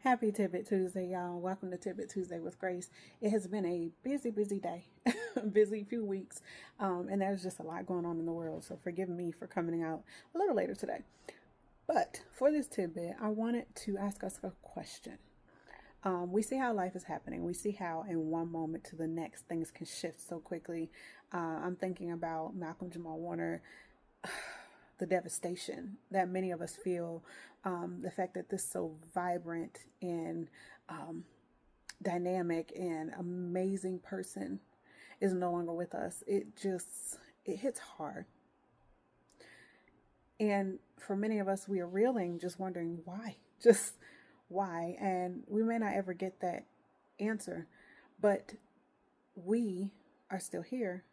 Happy Tidbit Tuesday, y'all. Welcome to Tidbit Tuesday with Grace. It has been a busy day, busy few weeks, and there's just a lot going on in the world. So forgive me for coming out a little later today. But for this tidbit, I wanted to ask us a question. We see how life is happening. We see how in one moment to the next things can shift so quickly. I'm thinking about Malcolm Jamal Warner, the devastation that many of us feel, the fact that this so vibrant and dynamic and amazing person is no longer with us. It hits hard. And for many of us, we are reeling, just wondering why, just why. And we may not ever get that answer, but we are still here.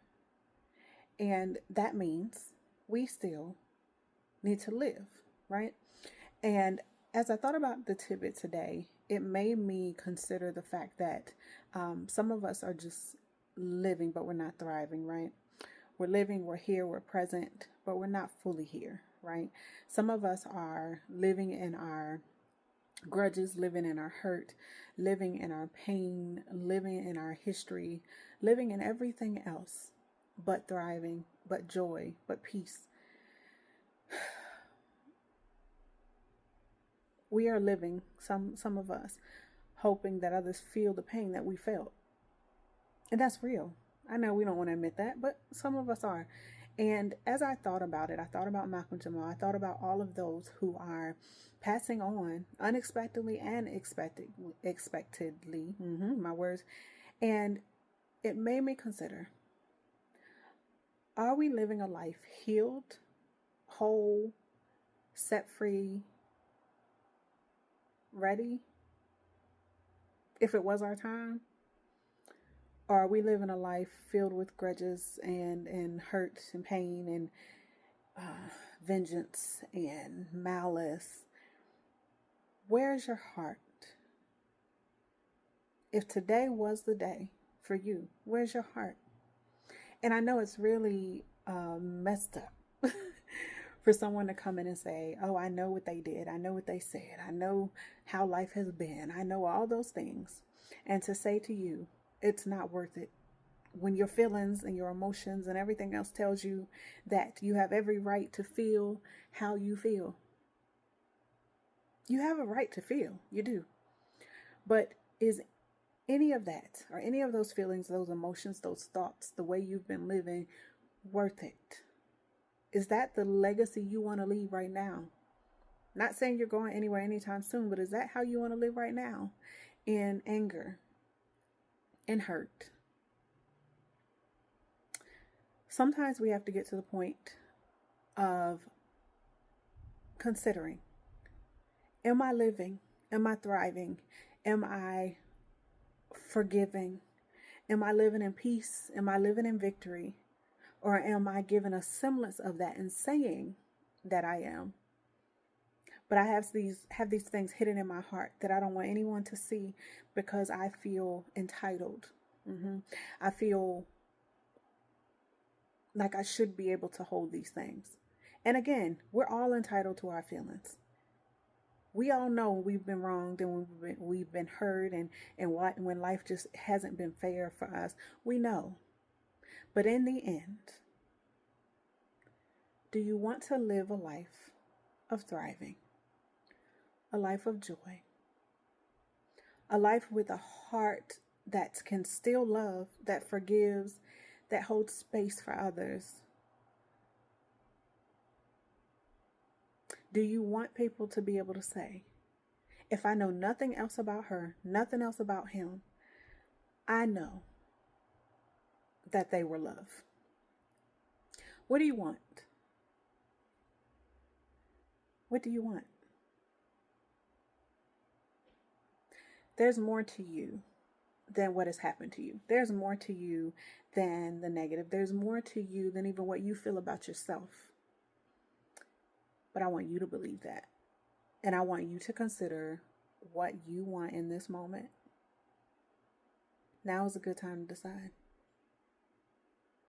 And that means we still need to live, right? And as I thought about the tidbit today, it made me consider the fact that some of us are just living, but we're not thriving, right? We're living, we're here, we're present, but we're not fully here, right? Some of us are living in our grudges, living in our hurt, living in our pain, living in our history, living in everything else, but thriving, but joy, but peace. We are living, some of us, hoping that others feel the pain that we felt. And that's real. I know we don't want to admit that, but some of us are. And as I thought about it, I thought about Malcolm Jamal. I thought about all of those who are passing on unexpectedly and expectedly, my words. And it made me consider, are we living a life healed, whole, set free, ready, if it was our time? Or are we living a life filled with grudges and hurt and pain and vengeance and malice? Where's your heart? If today was the day for you, where's your heart? And I know it's really messed up for someone to come in and say, oh, I know what they did. I know what they said. I know how life has been. I know all those things. And to say to you, it's not worth it. When your feelings and your emotions and everything else tells you that you have every right to feel how you feel. You have a right to feel. You do. But is any of that or any of those feelings, those emotions, those thoughts, the way you've been living worth it? Is that the legacy you want to leave right now? Not saying you're going anywhere anytime soon, but is that how you want to live right now? In anger, in hurt. Sometimes we have to get to the point of considering, am I living? Am I thriving? Am I forgiving? Am I living in peace? Am I living in victory? Or am I giving a semblance of that and saying that I am? But I have these things hidden in my heart that I don't want anyone to see because I feel entitled. I feel like I should be able to hold these things. And again, we're all entitled to our feelings. We all know we've been wronged and we've been hurt and when life just hasn't been fair for us. We know. But in the end, do you want to live a life of thriving? A life of joy? A life with a heart that can still love, that forgives, that holds space for others? Do you want people to be able to say, if I know nothing else about her, nothing else about him, I know that they were loved? What do you want? What do you want? There's more to you than what has happened to you. There's more to you than the negative. There's more to you than even what you feel about yourself. But I want you to believe that. And I want you to consider what you want in this moment. Now is a good time to decide.